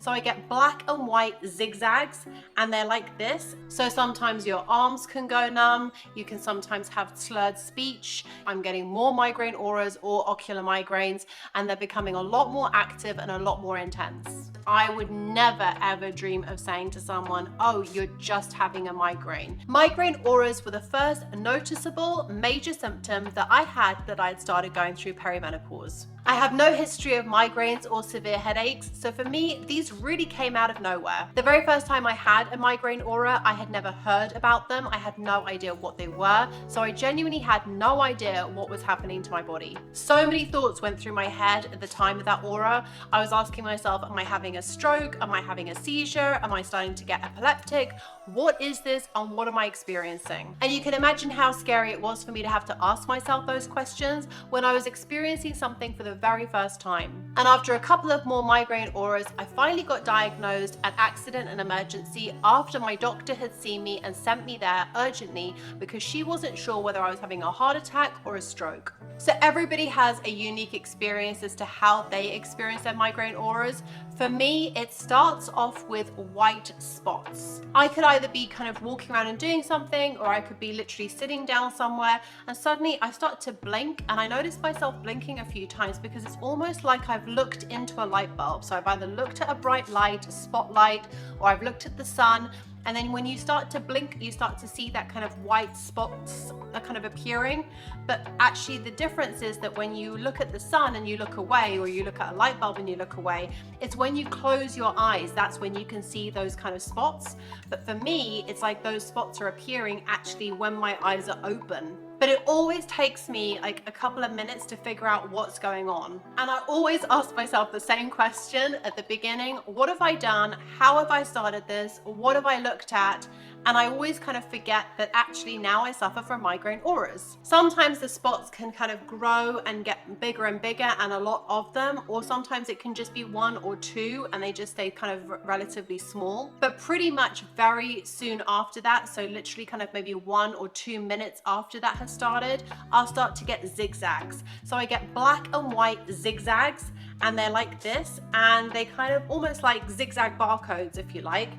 So I get black and white zigzags, and they're like this. So sometimes your arms can go numb. You can sometimes have slurred speech. I'm getting more migraine auras or ocular migraines, and they're becoming a lot more active and a lot more intense. I would never ever dream of saying to someone, oh, you're just having a migraine. Migraine auras were the first noticeable major symptom that I had that I had started going through perimenopause. I have no history of migraines or severe headaches, so for me, these really came out of nowhere. The very first time I had a migraine aura, I had never heard about them. I had no idea what they were, so I genuinely had no idea what was happening to my body. So many thoughts went through my head at the time of that aura. I was asking myself, am I having a stroke? Am I having a seizure? Am I starting to get epileptic? What is this and what am I experiencing? And you can imagine how scary it was for me to have to ask myself those questions when I was experiencing something for the very first time. And after a couple of more migraine auras, I finally got diagnosed at accident and emergency after my doctor had seen me and sent me there urgently because she wasn't sure whether I was having a heart attack or a stroke. So everybody has a unique experience as to how they experience their migraine auras. For me, it starts off with white spots. I could either be kind of walking around and doing something, or I could be literally sitting down somewhere and suddenly I start to blink, and I notice myself blinking a few times because it's almost like I've looked into a light bulb. So I've either looked at a bright light, a spotlight, or I've looked at the sun. And then when you start to blink, you start to see that kind of white spots kind of appearing. But actually the difference is that when you look at the sun and you look away, or you look at a light bulb and you look away, it's when you close your eyes, that's when you can see those kind of spots. But for me, it's like those spots are appearing actually when my eyes are open. But it always takes me like a couple of minutes to figure out what's going on. And I always ask myself the same question at the beginning: what have I done? How have I started this? What have I looked at? And I always kind of forget that actually now I suffer from migraine auras. Sometimes the spots can kind of grow and get bigger and bigger, and a lot of them, or sometimes it can just be one or two and they just stay kind of relatively small. But pretty much very soon after that, so literally kind of maybe 1 or 2 minutes after that has started, I'll start to get zigzags. So I get black and white zigzags, and they're like this, and they kind of almost like zigzag barcodes, if you like.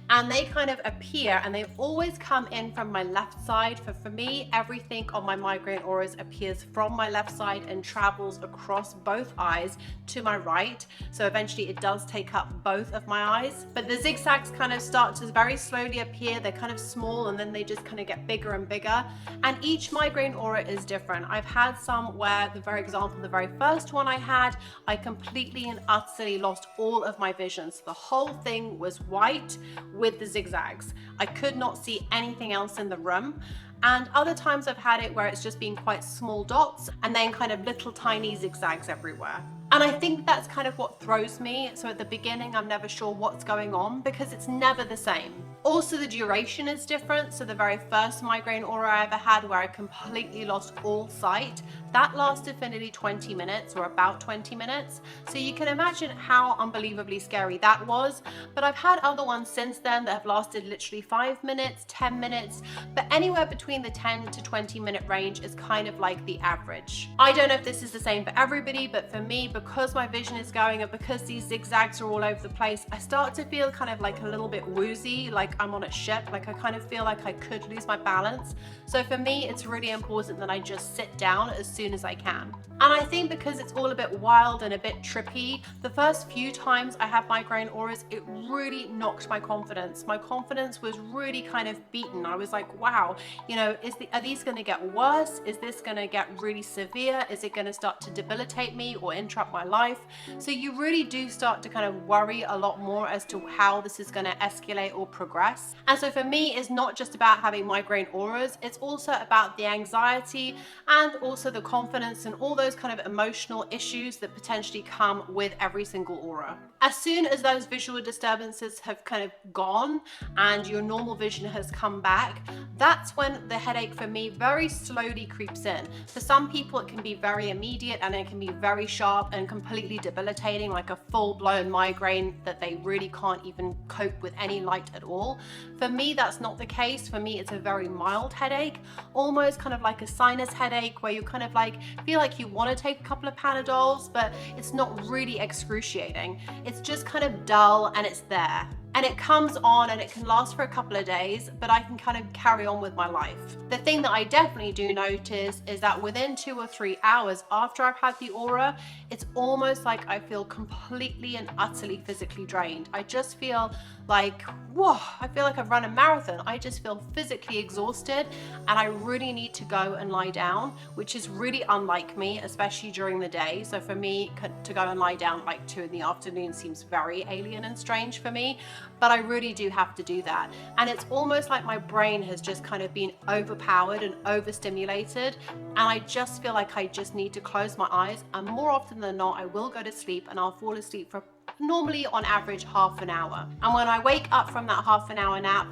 And they kind of appear, and they always come in from my left side. For me, everything on my migraine auras appears from my left side and travels across both eyes to my right. So eventually it does take up both of my eyes. But the zigzags kind of start to very slowly appear. They're kind of small, and then they just kind of get bigger and bigger. And each migraine aura is different. I've had some where, the very first one I had, I completely and utterly lost all of my vision. So the whole thing was white with the zigzags. I could not see anything else in the room. And other times I've had it where it's just been quite small dots and then kind of little tiny zigzags everywhere. And I think that's kind of what throws me. So at the beginning, I'm never sure what's going on because it's never the same. Also, the duration is different. So the very first migraine aura I ever had, where I completely lost all sight, that lasted for nearly 20 minutes, or about 20 minutes. So you can imagine how unbelievably scary that was. But I've had other ones since then that have lasted literally 5 minutes, 10 minutes, but anywhere between the 10 to 20 minute range is kind of like the average. I don't know if this is the same for everybody, but for me, because my vision is going and because these zigzags are all over the place, I start to feel kind of like a little bit woozy, like I'm on a ship. Like I kind of feel like I could lose my balance. So for me, it's really important that I just sit down as soon as I can. And I think because it's all a bit wild and a bit trippy, the first few times I had migraine auras, it really knocked my confidence. My confidence was really kind of beaten. I was like, wow, you know, are these going to get worse? Is this going to get really severe? Is it going to start to debilitate me or interrupt my life? So you really do start to kind of worry a lot more as to how this is going to escalate or progress. And so for me, it's not just about having migraine auras, it's also about the anxiety and also the confidence and all those kind of emotional issues that potentially come with every single aura. As soon as those visual disturbances have kind of gone and your normal vision has come back, that's when the headache for me very slowly creeps in. For some people, it can be very immediate and it can be very sharp and completely debilitating, like a full-blown migraine that they really can't even cope with any light at all. For me, that's not the case. For me, it's a very mild headache, almost kind of like a sinus headache where you kind of like feel like you want to take a couple of Panadols, but it's not really excruciating. It's just kind of dull and it's there. And it comes on and it can last for a couple of days, but I can kind of carry on with my life. The thing that I definitely do notice is that within 2 or 3 hours after I've had the aura, it's almost like I feel completely and utterly physically drained. I just feel like, whoa, I feel like I've run a marathon. I just feel physically exhausted and I really need to go and lie down, which is really unlike me, especially during the day. So for me to go and lie down like 2 in the afternoon seems very alien and strange for me, but I really do have to do that. And it's almost like my brain has just kind of been overpowered and overstimulated. And I just feel like I just need to close my eyes. And more often than not, I will go to sleep and I'll fall asleep for normally on average half an hour. And when I wake up from that half an hour nap,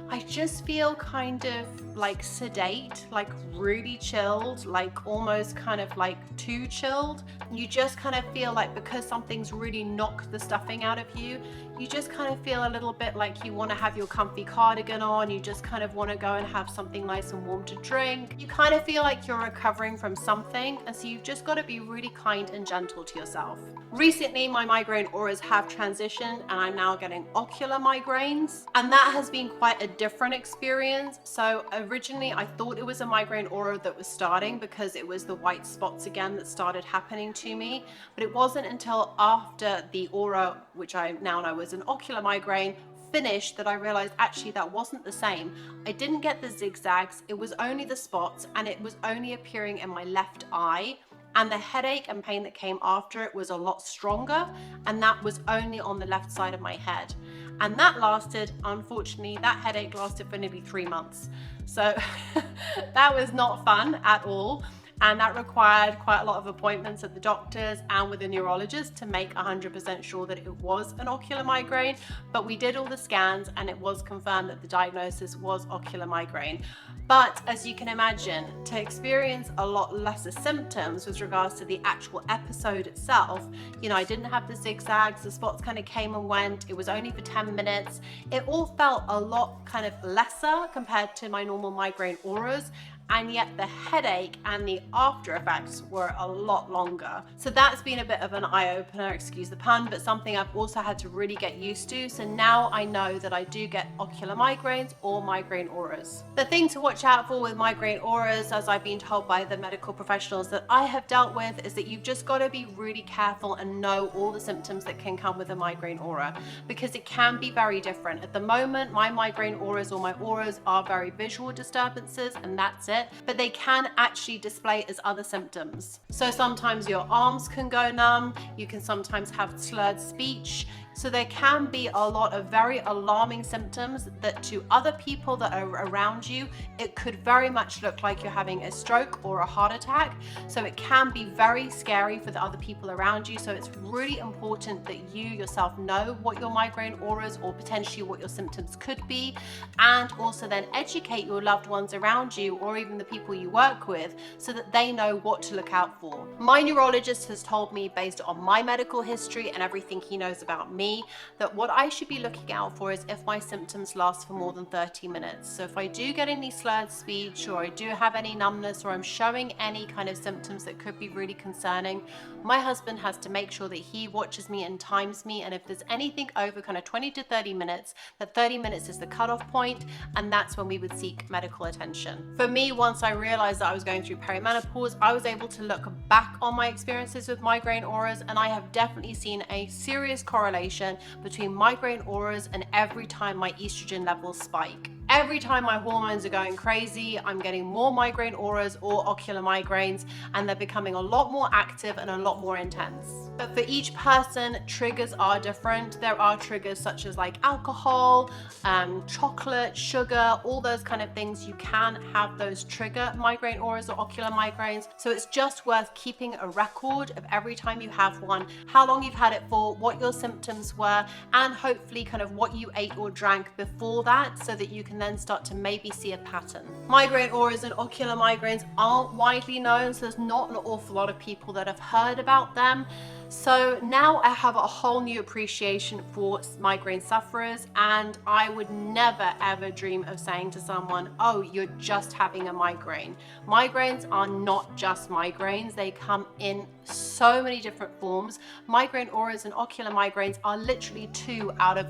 I just feel kind of like sedate, like really chilled, like almost kind of like too chilled. You just kind of feel like because something's really knocked the stuffing out of you, you just kind of feel a little bit like you want to have your comfy cardigan on. You just kind of want to go and have something nice and warm to drink. You kind of feel like you're recovering from something. And so you've just got to be really kind and gentle to yourself. Recently, my migraine auras have transitioned and I'm now getting ocular migraines. And that has been quite a different experience. So originally I thought it was a migraine aura that was starting because it was the white spots again that started happening to me. But it wasn't until after the aura, which I now know was an ocular migraine, finished that I realized actually that wasn't the same. I didn't get the zigzags, it was only the spots and it was only appearing in my left eye. And the headache and pain that came after it was a lot stronger, and that was only on the left side of my head. And that lasted, unfortunately, that headache lasted for nearly 3 months. So that was not fun at all. And that required quite a lot of appointments at the doctors and with a neurologist to make 100% sure that it was an ocular migraine. But we did all the scans and it was confirmed that the diagnosis was ocular migraine. But as you can imagine, to experience a lot lesser symptoms with regards to the actual episode itself, I didn't have the zigzags, the spots kind of came and went, it was only for 10 minutes. It all felt a lot kind of lesser compared to my normal migraine auras. And yet the headache and the after effects were a lot longer. So that's been a bit of an eye-opener, excuse the pun, but something I've also had to really get used to. So now I know that I do get ocular migraines or migraine auras. The thing to watch out for with migraine auras, as I've been told by the medical professionals that I have dealt with, is that you've just got to be really careful and know all the symptoms that can come with a migraine aura, because it can be very different. At the moment, my migraine auras or my auras are very visual disturbances, and that's it. But they can actually display as other symptoms. So sometimes your arms can go numb, you can sometimes have slurred speech. So there can be a lot of very alarming symptoms that to other people that are around you, it could very much look like you're having a stroke or a heart attack. So it can be very scary for the other people around you. So it's really important that you yourself know what your migraine auras or potentially what your symptoms could be, and also then educate your loved ones around you or even the people you work with so that they know what to look out for. My neurologist has told me, based on my medical history and everything he knows about me, that what I should be looking out for is if my symptoms last for more than 30 minutes. So if I do get any slurred speech or I do have any numbness or I'm showing any kind of symptoms that could be really concerning, my husband has to make sure that he watches me and times me, and if there's anything over kind of 20 to 30 minutes, that 30 minutes is the cutoff point, and that's when we would seek medical attention. For me, once I realized that I was going through perimenopause, I was able to look back on my experiences with migraine auras, and I have definitely seen a serious correlation between migraine auras and every time my estrogen levels spike. Every time my hormones are going crazy, I'm getting more migraine auras or ocular migraines, and they're becoming a lot more active and a lot more intense. But for each person, triggers are different. There are triggers such as like alcohol, chocolate, sugar, all those kind of things. You can have those trigger migraine auras or ocular migraines. So it's just worth keeping a record of every time you have one, how long you've had it for, what your symptoms were, and hopefully kind of what you ate or drank before that, so that you can then start to maybe see a pattern. Migraine auras and ocular migraines aren't widely known, so there's not an awful lot of people that have heard about them. So now I have a whole new appreciation for migraine sufferers, and I would never ever dream of saying to someone, oh, you're just having a migraine. Migraines are not just migraines. They come in so many different forms. Migraine auras and ocular migraines are literally two out of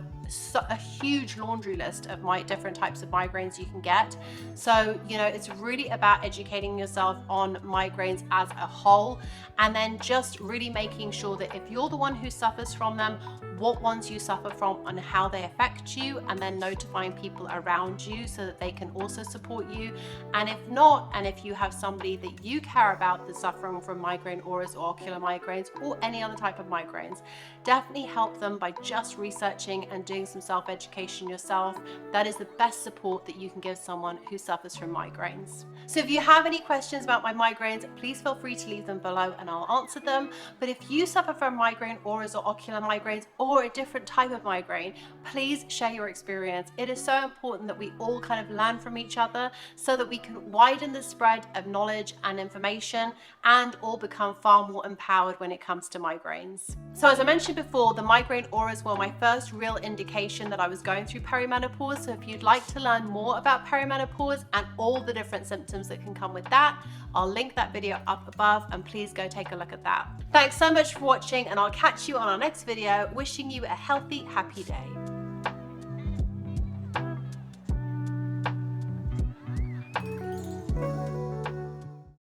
a huge laundry list of different types of migraines you can get. So, you know, it's really about educating yourself on migraines as a whole, and then just really making sure that if you're the one who suffers from them, what ones you suffer from and how they affect you, and then notifying people around you so that they can also support you. And if not, and if you have somebody that you care about that's suffering from migraine auras or ocular migraines or any other type of migraines, definitely help them by just researching and doing some self-education yourself. That is the best support that you can give someone who suffers from migraines. So if you have any questions about my migraines, please feel free to leave them below and I'll answer them. But if you suffer from migraine auras or ocular migraines or a different type of migraine, please share your experience. It is so important that we all kind of learn from each other so that we can widen the spread of knowledge and information and all become far more empowered when it comes to migraines. So as I mentioned before, the migraine auras were my first real indication that I was going through perimenopause. So if you'd like to learn more about perimenopause and all the different symptoms that can come with that, I'll link that video up above and please go take a look at that. Thanks so much for watching, and I'll catch you on our next video. Wishing you a healthy, happy day.